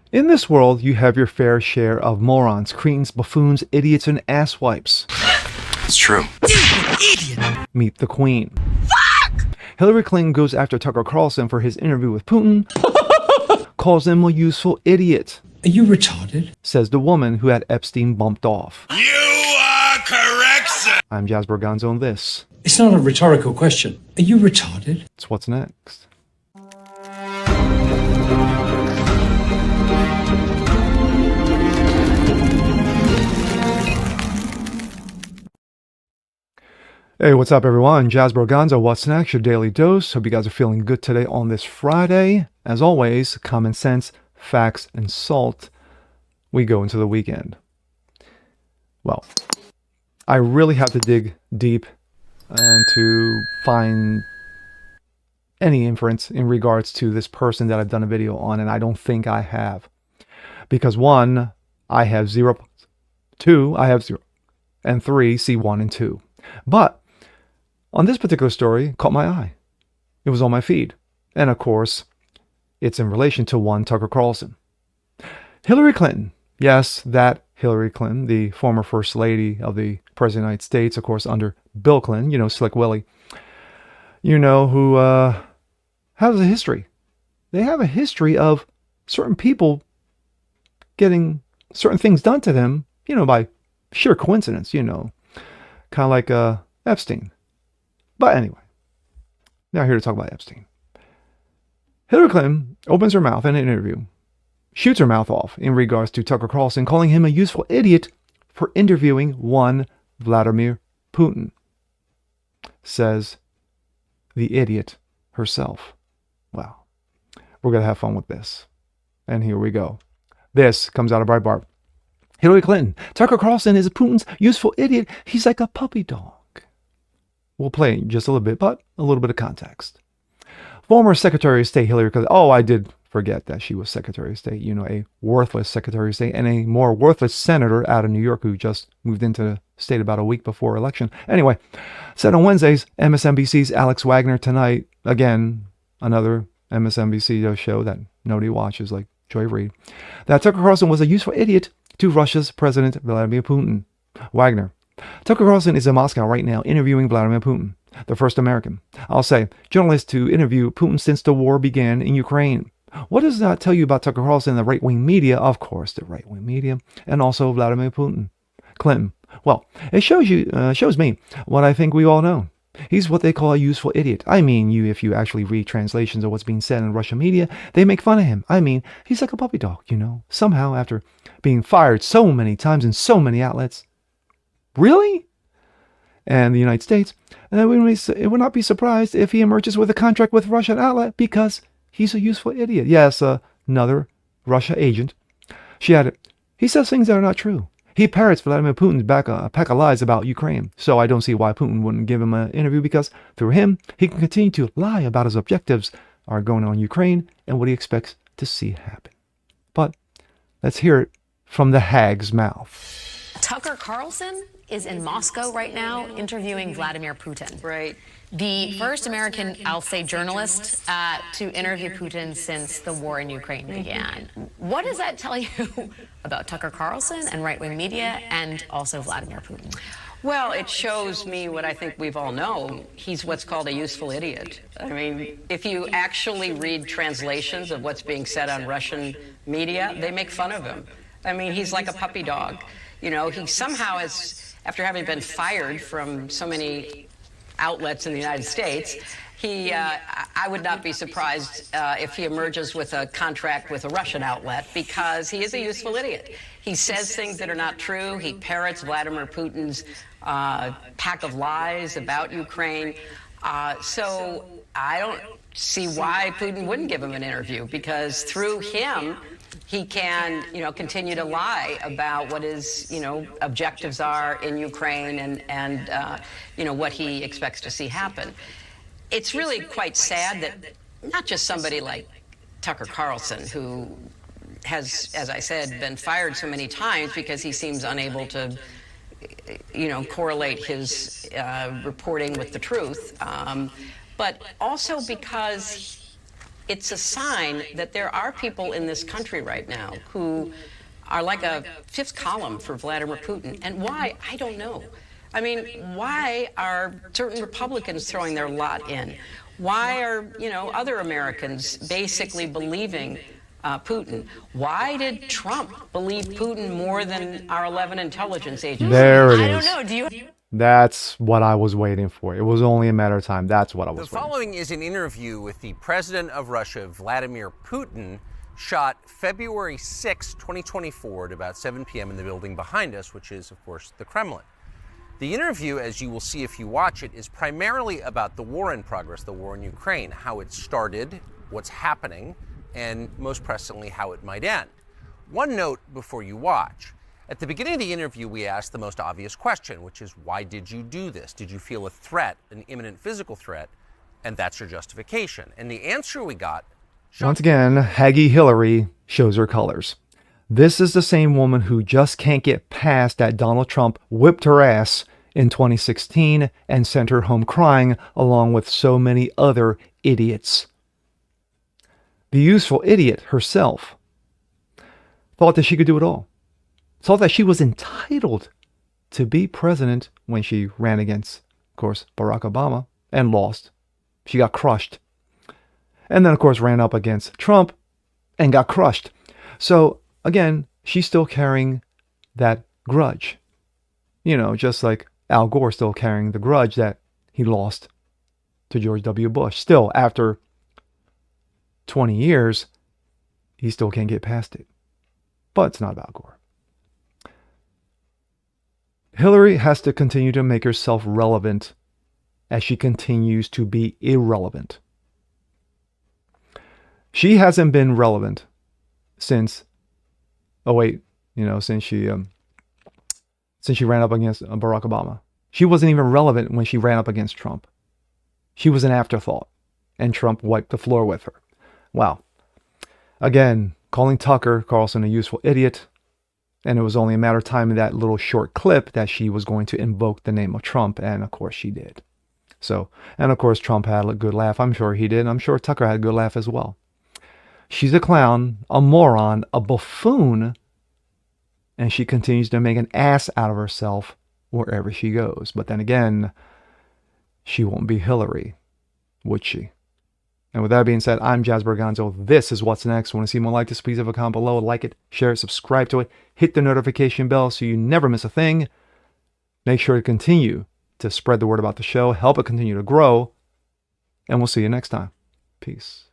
In this world, you have your fair share of morons, cretins, buffoons, idiots, and asswipes. It's true. Idiot! Meet the Queen. Fuck! Hillary Clinton goes after Tucker Carlson for his interview with Putin, calls him a useful idiot. Are you retarded? Says the woman who had Epstein bumped off. You are correct, sir. I'm Jasper Gonzo, and this. It's not a rhetorical question. Are you retarded? It's What's Next. Hey, what's up, everyone? Jasper Gonzo, What's Next? Your daily dose. Hope you guys are feeling good today on this Friday. As always, common sense, facts, and salt. We go into the weekend. Well, I really have to dig deep and to find any inference in regards to this person that I've done a video on, and I don't think I have. Because 1, I have 0 points. 2, I have 0. And 3, see 1 and 2. But on this particular story, it caught my eye. It was on my feed. And of course, it's in relation to one Tucker Carlson. Hillary Clinton. Yes, that Hillary Clinton, the former First Lady of the President of the United States, of course, under Bill Clinton, you know, Slick Willie. You know, who has a history. They have a history of certain people getting certain things done to them, you know, by sheer coincidence, you know. Kind of like Epstein. But anyway, now here to talk about Epstein. Hillary Clinton opens her mouth in an interview, shoots her mouth off in regards to Tucker Carlson, calling him a useful idiot for interviewing one Vladimir Putin. Says the idiot herself. Well, we're going to have fun with this. And here we go. This comes out of Breitbart. Hillary Clinton. Tucker Carlson is Putin's useful idiot. He's like a puppy dog. We'll play just a little bit, but a little bit of context. Former Secretary of State Hillary Clinton. Oh, I did forget that she was Secretary of State. You know, a worthless Secretary of State and a more worthless senator out of New York who just moved into the state about a week before election. Anyway, said on Wednesdays, MSNBC's Alex Wagner tonight, again, another MSNBC show that nobody watches like Joy Reid, that Tucker Carlson was a useful idiot to Russia's President Vladimir Putin. Wagner. Tucker Carlson is in Moscow right now interviewing Vladimir Putin, the first American, I'll say, journalist to interview Putin since the war began in Ukraine. What does that tell you about Tucker Carlson and the right-wing media? Of course, the right-wing media, and also Vladimir Putin. Clinton. Well, it shows me what I think we all know. He's what they call a useful idiot. I mean, if you actually read translations of what's being said in Russian media, they make fun of him. I mean, he's like a puppy dog, you know. Somehow, after being fired so many times in so many outlets. Really? And the United States, it would not be surprised if he emerges with a contract with Russian outlet because he's a useful idiot. Yes, another Russia agent. She added, he says things that are not true. He parrots Vladimir Putin's pack of lies about Ukraine. So I don't see why Putin wouldn't give him an interview because through him, he can continue to lie about his objectives are going on in Ukraine and what he expects to see happen. But let's hear it from the hag's mouth. Tucker Carlson is in Moscow right now interviewing Vladimir Putin. Right. The first American, I'll say, journalist to interview Putin since the war in Ukraine began. What does that tell you about Tucker Carlson and right-wing media and also Vladimir Putin? Well, it shows me what I think we've all known. He's what's called a useful idiot. I mean, if you actually read translations of what's being said on Russian media, they make fun of him. I mean, he's like a puppy dog. You know, he somehow is, after having been fired from so many outlets in the United States, I would not be surprised if he emerges with a contract with a Russian outlet because he is a useful idiot. He says things that are not true. He parrots Vladimir Putin's pack of lies about Ukraine. So I don't see why Putin wouldn't give him an interview because through him, he can, continue to lie about what his, objectives are in Ukraine and what he expects to see happen. It's really quite sad that not just somebody like Tucker Carlson, who has, as I said, been fired so many times because he seems unable to, correlate his reporting with the truth, but also because it's a sign that there are people in this country right now who are like a fifth column for Vladimir Putin. And why? I don't know. I mean, why are certain Republicans throwing their lot in? Why are, other Americans basically believing Putin? Why did Trump believe Putin more than our 11 intelligence agencies? There it I is. don't know. Do you? That's what I was waiting for. It was only a matter of time. That's what I was The waiting following is an interview with the president of Russia, Vladimir Putin, shot February 6, 2024 at about 7 p.m. in the building behind us, which is, of course, the Kremlin. The interview, as you will see if you watch it, is primarily about the war in progress, the war in Ukraine, how it started, what's happening, and most presently, how it might end. One note before you watch. At the beginning of the interview, we asked the most obvious question, which is, why did you do this? Did you feel a threat, an imminent physical threat? And that's your justification. And the answer we got... Once again, Haggy Hillary shows her colors. This is the same woman who just can't get past that Donald Trump whipped her ass in 2016 and sent her home crying, along with so many other idiots. The useful idiot herself thought that she could do it all. Thought that she was entitled to be president when she ran against, of course, Barack Obama and lost. She got crushed. And then, of course, ran up against Trump and got crushed. So, again, she's still carrying that grudge. Just like Al Gore still carrying the grudge that he lost to George W. Bush. Still, after 20 years, he still can't get past it. But it's not about Gore. Hillary has to continue to make herself relevant as she continues to be irrelevant. She hasn't been relevant since, since she ran up against Barack Obama. She wasn't even relevant when she ran up against Trump. She was an afterthought, and Trump wiped the floor with her. Wow. Again, calling Tucker Carlson a useful idiot, and it was only a matter of time in that little short clip that she was going to invoke the name of Trump, and of course she did. So, and of course Trump had a good laugh. I'm sure he did. I'm sure Tucker had a good laugh as well. She's a clown, a moron, a buffoon, and she continues to make an ass out of herself wherever she goes. But then again, she won't be Hillary, would she? And with that being said, I'm Jazz Berganzo. This is What's Next. Want to see more like this? Please leave a comment below. Like it, share it, subscribe to it. Hit the notification bell so you never miss a thing. Make sure to continue to spread the word about the show. Help it continue to grow. And we'll see you next time. Peace.